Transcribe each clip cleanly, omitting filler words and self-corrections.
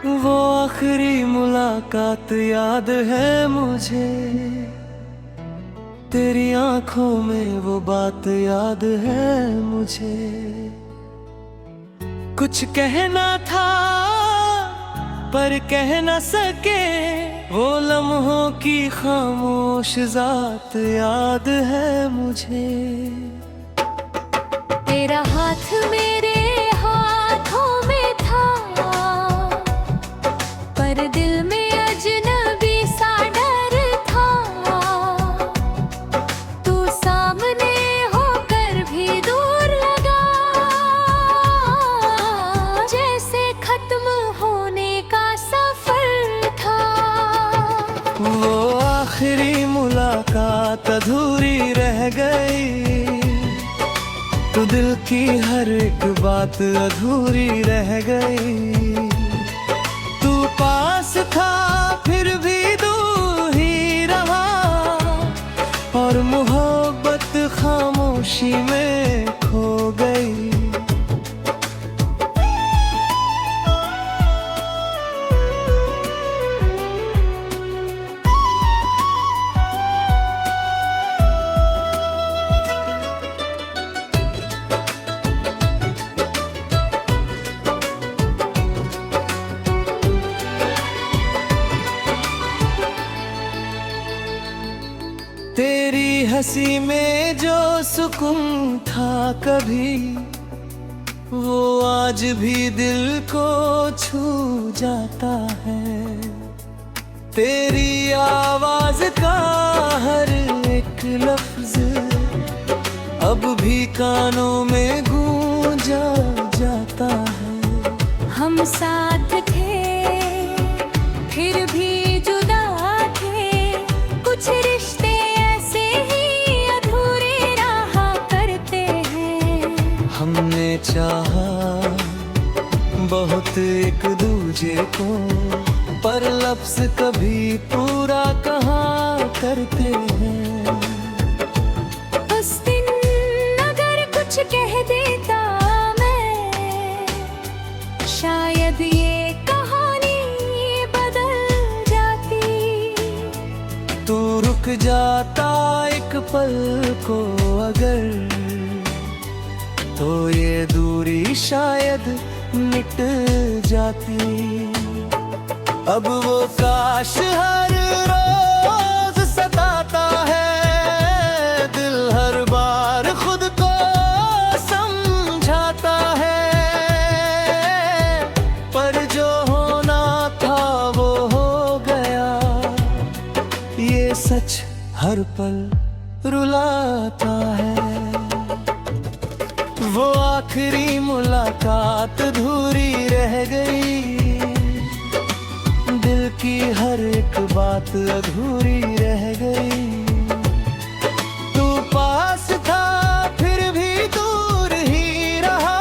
वो आखिरी मुलाकात याद है मुझे, तेरी आंखों में वो बात याद है मुझे। कुछ कहना था पर कह न सके, वो लम्हों की खामोश जात याद है मुझे। तेरा हाथ मेरे हाथों में था, पर दिल में अजनबी सा डर था। तू सामने होकर भी दूर लगा, जैसे खत्म होने का सफर था। वो आखिरी मुलाकात अधूरी रह गई, तो दिल की हर एक बात अधूरी रह गई। तू पास था फिर भी दूर ही रहा, और मोहब्बत खामोशी में खो गई। तेरी हंसी में जो सुकून था कभी, वो आज भी दिल को छू जाता है। तेरी आवाज का हर एक लफ्ज अब भी कानों में गूंजा जाता है। हम साथ थे फिर भी जुदा थे, कुछ रिश्ते हमने चाहा बहुत एक दूजे को, पर लफ्ज़ कभी पूरा कहा करते हैं। उस दिन अगर कुछ कह देता मैं, शायद ये कहानी बदल जाती। तू रुक जाता एक पल को अगर, तो ये दूरी शायद मिट जाती। अब वो काश हर रोज सताता है, दिल हर बार खुद को समझाता है। पर जो होना था वो हो गया, ये सच हर पल रुलाता है। वो आखिरी मुलाकात अधूरी रह गई, दिल की हर एक बात अधूरी रह गई। तू पास था फिर भी दूर ही रहा,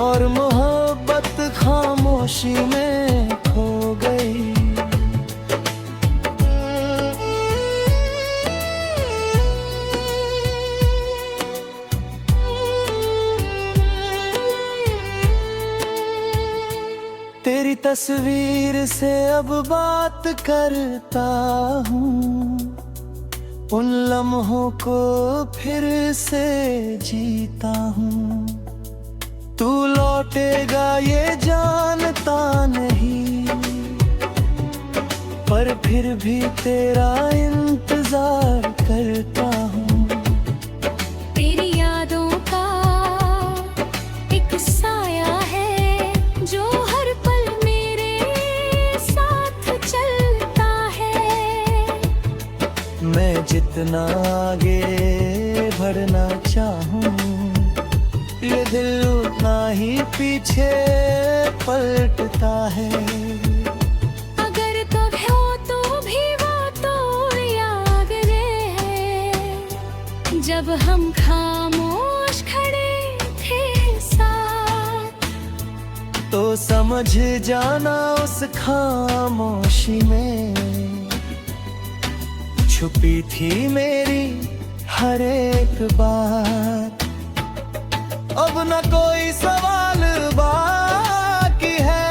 और मोहब्बत खामोशी में खो गई। तेरी तस्वीर से अब बात करता हूँ, उन लम्हों को फिर से जीता हूँ। तू लौटेगा ये जानता नहीं, पर फिर भी तेरा इंतजार करता हूँ। तेरी यादों का एक साया है जो हर पल मेरे साथ चलता है। मैं जितना आगे बढ़ना चाहूँ, ये दिल उतना ही पीछे पलटता है। अगर तुम हो तो भी वो तो याद है, जब हम खामोश खड़े थे साथ। तो समझ जाना उस खामोशी में छुपी थी मेरी हर एक बात। अब न कोई सवाल बाकी है,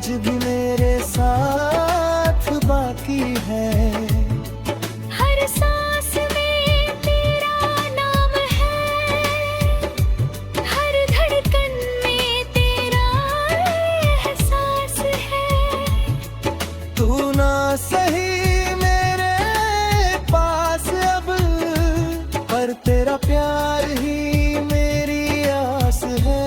आज भी मेरे साथ बाकी है। हर सांस में तेरा नाम है, हर धड़कन में तेरा एहसास है। तू ना सही मेरे पास अब, पर तेरा प्यार ही मेरी आस है।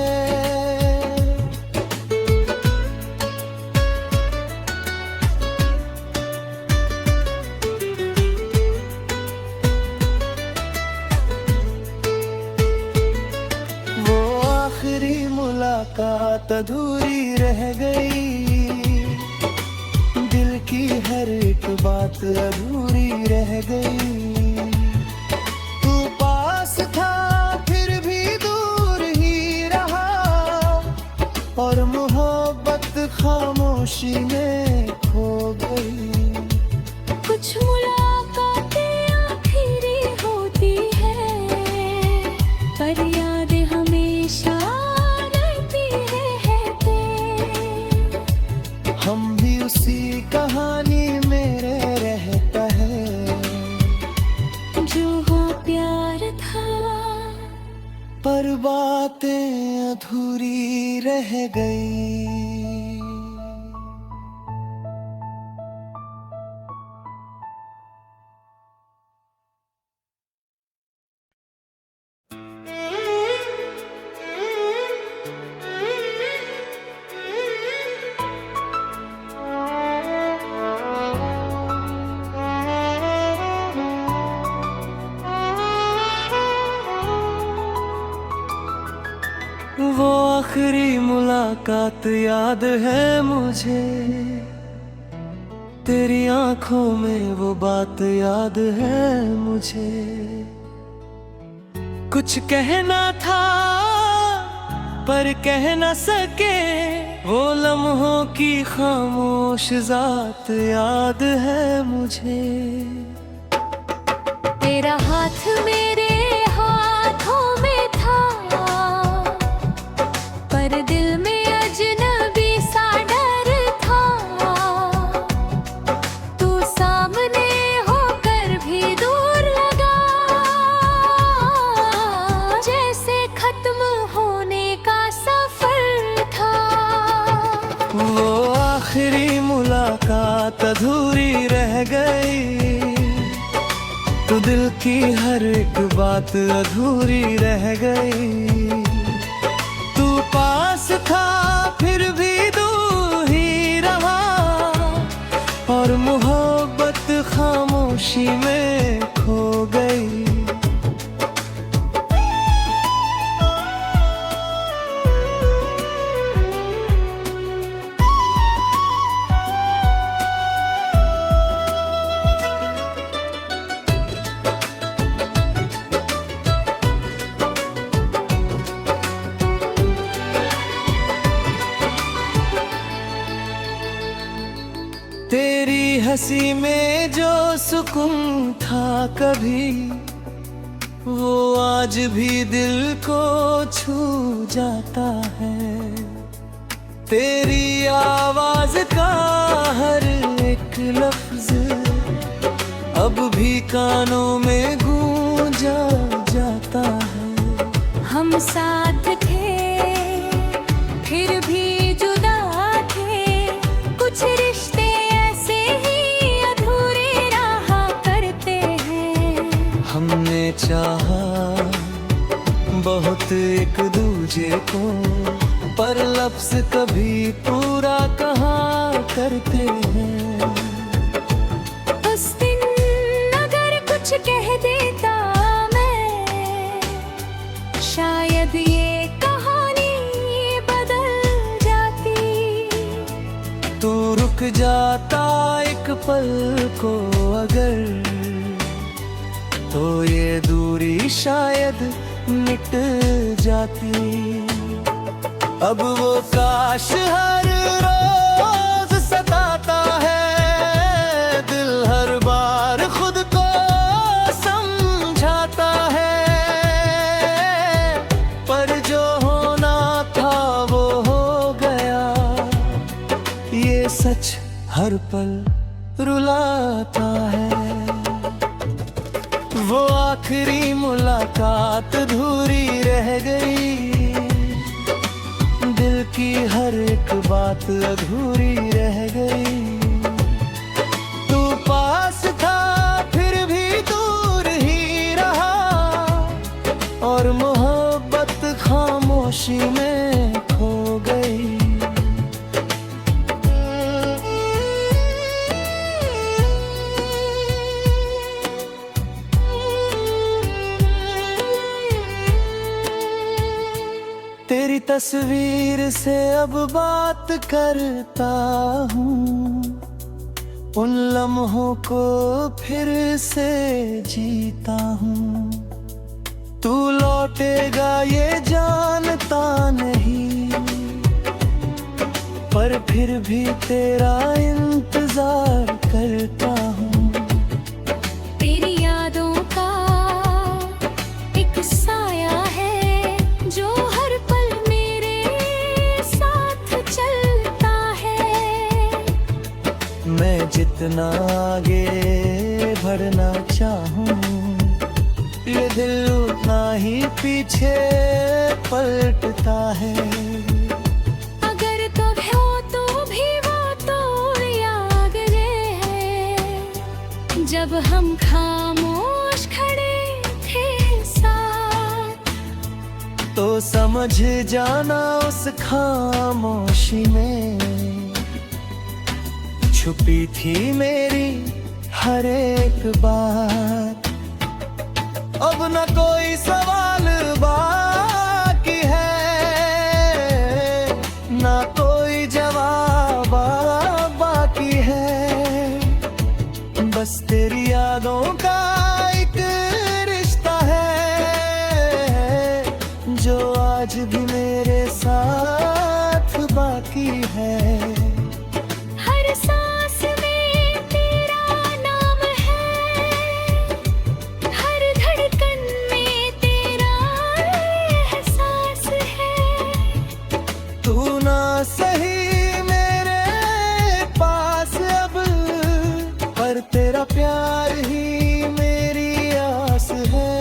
वो आखिरी मुलाकात अधूरी रह गई, दिल की हर एक बात अधूरी रह गई। तू पास था फिर भी दूर ही रहा, और मोहब्बत खामोशी में खो गई। कुछ मुलाकातें आखिरी होती है, पर यादें हमेशा रहती है। हम भी उसी कहानी में रहता है, जो हो प्यार था, पर बातें अधूरी रह गई। वो आखिरी मुलाकात याद है मुझे, तेरी आंखों में वो बात याद है मुझे। कुछ कहना था पर कह न सके, वो लम्हों की खामोश जात याद है मुझे। तेरा हाथ मेरे हाथों में था, पर दिल में अजनबी सा डर था। तू सामने होकर भी दूर लगा, जैसे खत्म होने का सफर था। वो आखिरी मुलाकात अधूरी रह गई, तो दिल की हर एक बात अधूरी रह गई। तू पास था फिर भी दूर ही रहा, और मोहब्बत खामोशी में खो गई। तेरी हंसी में जो सुकून था कभी, वो आज भी दिल को छू जाता है। तेरी आवाज का हर एक लफ्ज अब भी कानों में गूंजा जाता है। हम साथ थे फिर भी जुदा थे, कुछ रिश्ते ऐसे ही अधूरे रहा करते हैं। हमने चाहा बहुत एक दूजे को, पर लफ्ज कभी पूरा कहा करते हैं। उस दिन अगर कुछ कह देता मैं, शायद ये कहानी बदल जाती। तू रुक जाता एक पल को अगर, तो ये दूरी शायद मिट जाती। अब वो काश हर रोज सताता है, दिल हर बार खुद को समझाता है। पर जो होना था वो हो गया, हर पल रुलाता है। वो आखिरी मुलाकात अधूरी रह गई, दिल की हर एक बात अधूरी रह गई। तू पास था फिर भी दूर ही रहा, और मोहब्बत खामोशी में खो गई। तेरी तस्वीर से अब बात करता हूँ, उन लम्हों को फिर से जीता हूँ। तू लौटेगा ये जानता नहीं, पर फिर भी तेरा इंतजार करता हूँ। तेरी यादों का एक साया है जो हर पल मेरे साथ चलता है। मैं जितना आगे बढ़ना चाहूँ, ये दिल उतना ही पीछे पलटता है। अगर तुम हो तो भी वो तो याद है, जब हम खामोश खड़े थे साथ। तो समझ जाना उस खामोशी में छुपी थी मेरी हर एक बात। अब न कोई सवाल बाकी है, ना कोई जवाब बाकी है। बस तेरी यादों का एक रिश्ता है, जो आज भी मेरे साथ बाकी है। हर सांस में तेरा नाम है, हर धड़कन में तेरा एहसास है। तू ना सही मेरे पास अब, पर तेरा प्यार ही मेरी आस है।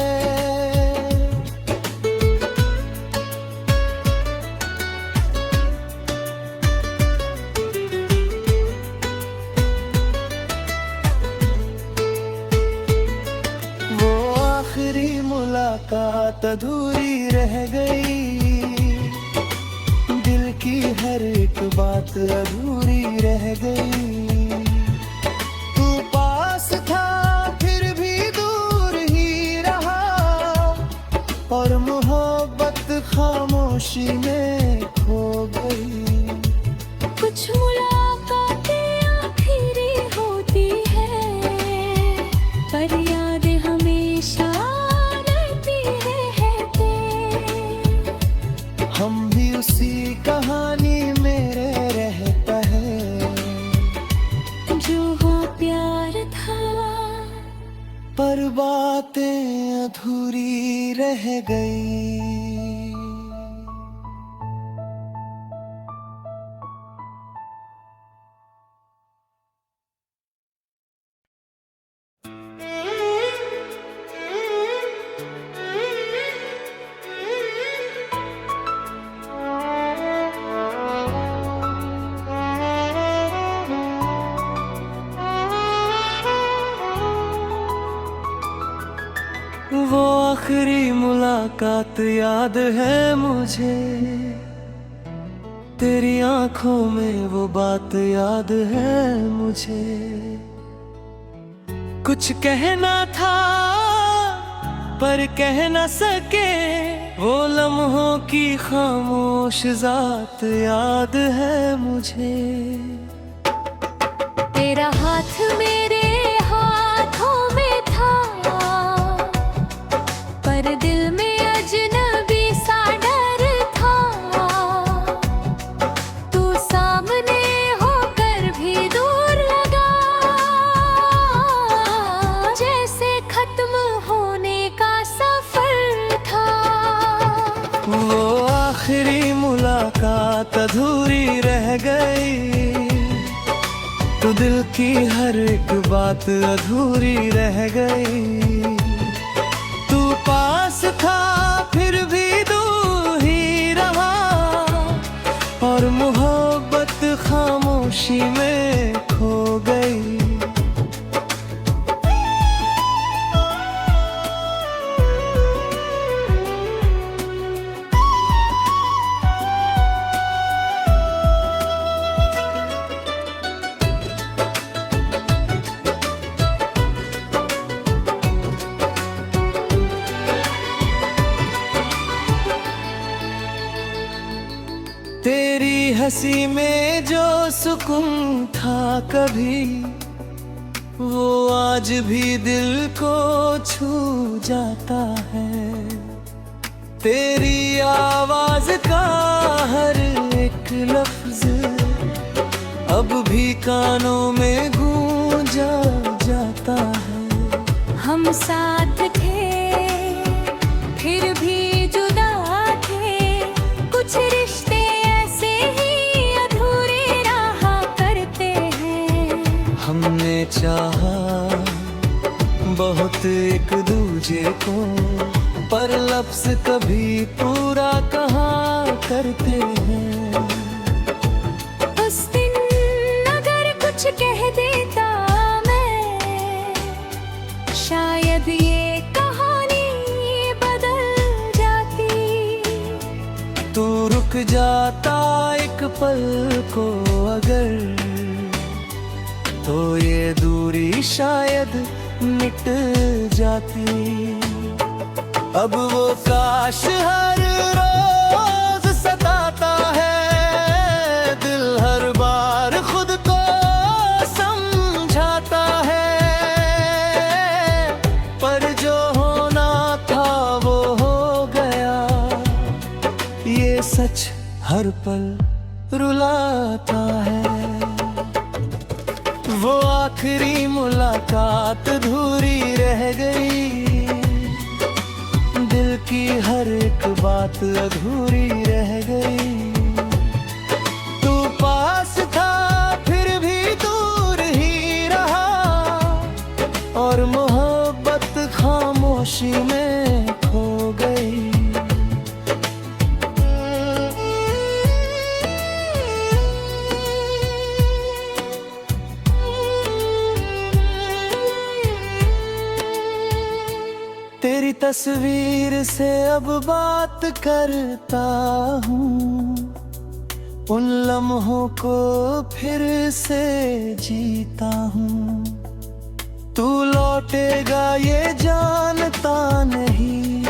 वो आखिरी मुलाकात अधूरी रह गई, दिल की हर एक बात अधूरी रह गई। तू पास था फिर भी दूर ही रहा, और मोहब्बत खामोशी में खो गई। कुछ मुलाकातें आखिरी होती है, पर यादें हमेशा रहती है। हम भी उसी कहानी में रहता है, जो हो प्यार था, पर बातें अधूरी रह गई। वो आखिरी मुलाकात याद है मुझे, तेरी आंखों में वो बात याद है मुझे। कुछ कहना था पर कह न सके, वो लम्हों की खामोश जात याद है मुझे। तेरा हाथ मेरे हाथों में था, पर दिल में अजनबी सा डर था। तू सामने होकर भी दूर लगा, जैसे खत्म होने का सफर था। वो आखिरी मुलाकात अधूरी रह गई, तो दिल की हर एक बात अधूरी रह गई। तू पास था फिर भी दूर ही रहा, और मोहब्बत खामोशी में खो गई। तेरी हंसी में जो सुकून था कभी, वो आज भी दिल को छू जाता है। तेरी आवाज का हर एक लफ्ज अब भी कानों में गूंजा जाता है। हम साथ थे फिर भी जुदा थे, कुछ रिश्ते ऐसे ही अधूरे रहा करते हैं। हमने चाहा बहुत एक दूजे को, पर लफ्ज कभी पूरा कहा करते हैं। उस दिन अगर कुछ कह देता मैं, शायद ये कहानी बदल जाती। तू रुक जाता एक पल को अगर, तो ये दूरी शायद मिट जाती। अब वो काश हर रोज सताता है, दिल हर बार खुद को समझाता है। पर जो होना था वो हो गया, ये सच हर पल रुलाता है। वो आखिरी मुलाकात अधूरी रह गई, दिल की हर एक बात अधूरी रह गई। तू पास था फिर भी दूर ही रहा, और मोहब्बत खामोशी में खो गई। तेरी तस्वीर से अब बात करता हूँ, उन लम्हों को फिर से जीता हूँ। तू लौटेगा ये जानता नहीं,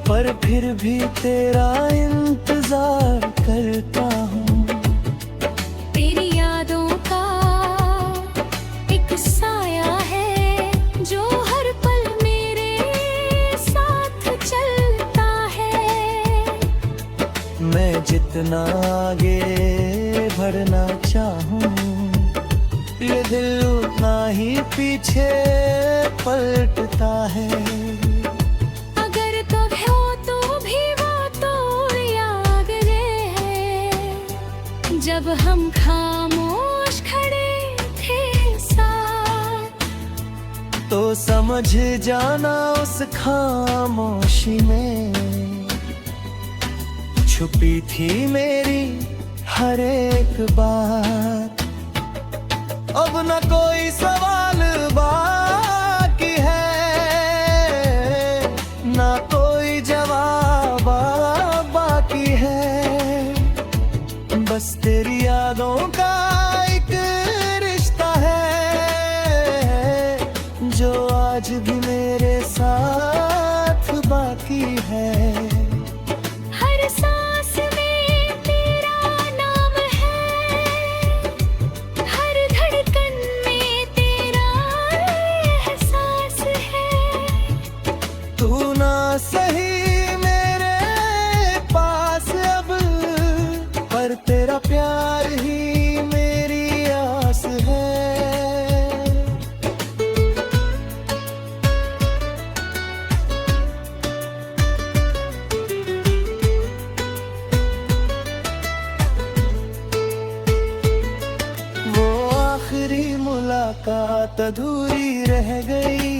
पर फिर भी तेरा इंतजार करता हूँ। तेरी यादों का एक साया है जो हर पल मेरे साथ चलता है। मैं जितना आगे बढ़ना चाहूँ, ये दिल उतना ही पीछे पलटता है। अगर तुम हो तो भी वो तो याद है, जब हम खामोश खड़े थे साथ। तो समझ जाना उस खामोशी में छुपी थी मेरी हर एक बात। अब न कोई सवाल बाकी है, ना कोई जवाब बाकी है। बस तेरी यादों का एक रिश्ता है, जो आज भी मेरे साथ बाकी है। हर सांस में तेरा नाम है, हर धड़कन में तेरा एहसास है। तू ना सही मेरे पास अब, पर तेरा प्यार मुलाकात अधूरी रह गई,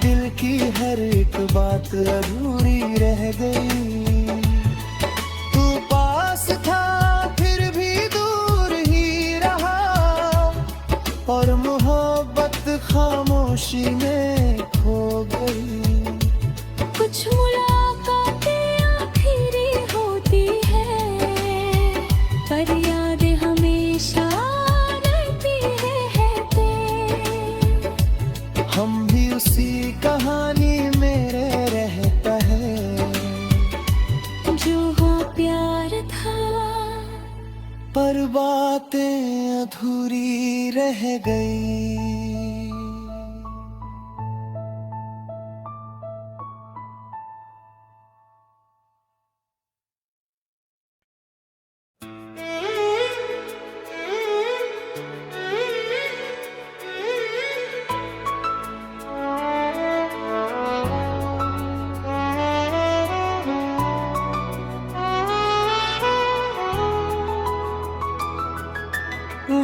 दिल की हर एक बात अधूरी रह गई। तू पास था फिर भी दूर ही रहा, और मोहब्बत खामोशी में खो गई। कुछ मुलाकातें आखिरी होती है, पर यादें हमेशा रहती है तेरे। हम भी उसी कहानी में रहता है, जो हो प्यार था, पर बातें अधूरी रह गई।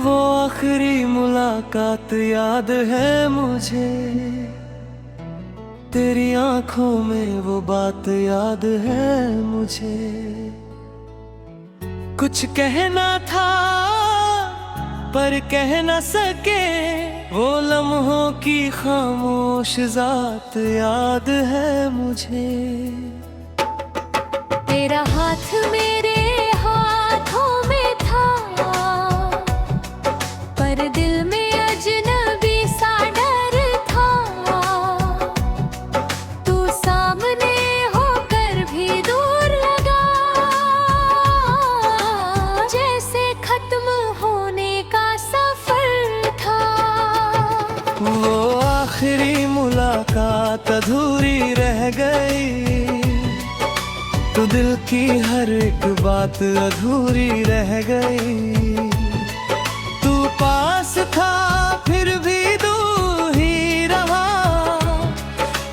वो आखिरी मुलाकात याद है मुझे, तेरी आंखों में वो बात याद है मुझे। कुछ कहना था पर कह न सके, वो लम्हों की खामोश जात याद है मुझे। तेरा हाथ मेरे हाथों में था, पर दिल में अजनबी सा डर था। तू सामने होकर भी दूर लगा, जैसे खत्म होने का सफर था। वो आखिरी मुलाकात अधूरी रह गई, तो दिल की हर एक बात अधूरी रह गई। तू पास था फिर भी दूर ही रहा,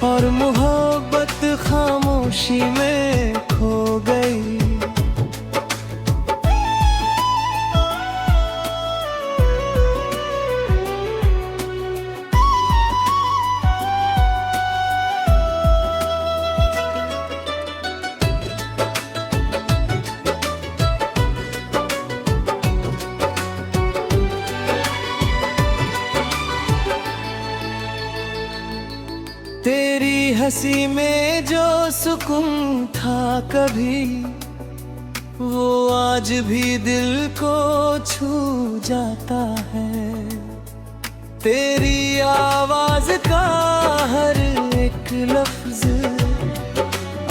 और मोहब्बत खामोशी में खो गई। तेरी हंसी में जो सुकून था कभी, वो आज भी दिल को छू जाता है। तेरी आवाज का हर एक लफ्ज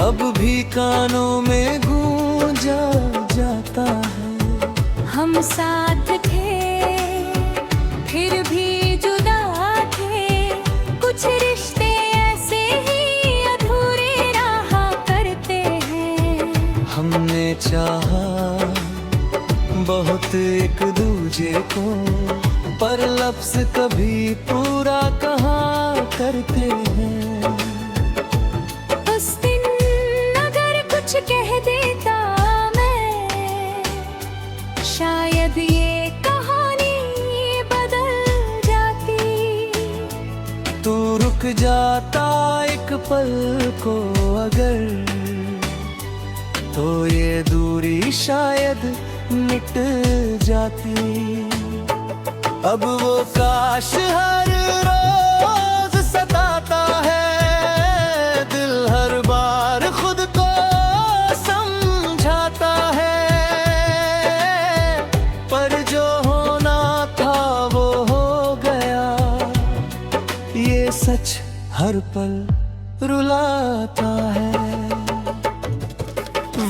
अब भी कानों में गूंजा जाता है। हम साथ थे फिर भी जुदा थे, कुछ रिश्ते ऐसे ही अधूरे रहा करते हैं। हमने चाहा बहुत एक दूजे को, पर लफ्ज कभी पूरा कहा करते हैं। उस दिन अगर कुछ कह देता मैं, शायद ये कहानी बदल जाती। तू रुक जाता एक पल को अगर, तो ये दूरी शायद मिट जाती। अब वो काश हर रोज सताता है, दिल हर बार खुद को समझाता है। पर जो होना था वो हो गया, ये सच हर पल रुलाता है।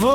वो